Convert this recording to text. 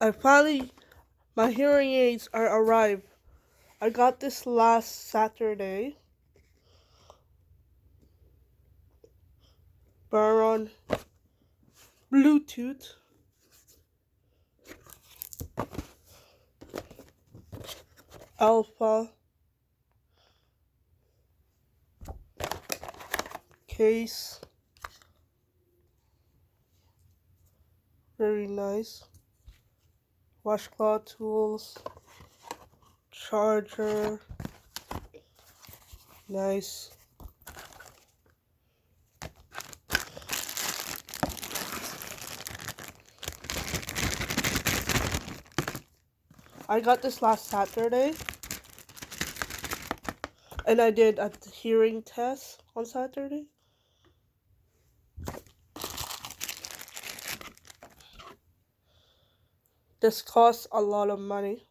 My hearing aids are arrived. I got this last Saturday. Baron Bluetooth. Alpha. Case. Very nice. Washcloth tools. Charger. Nice. I got this last Saturday, and I did a hearing test on Saturday. This costs a lot of money.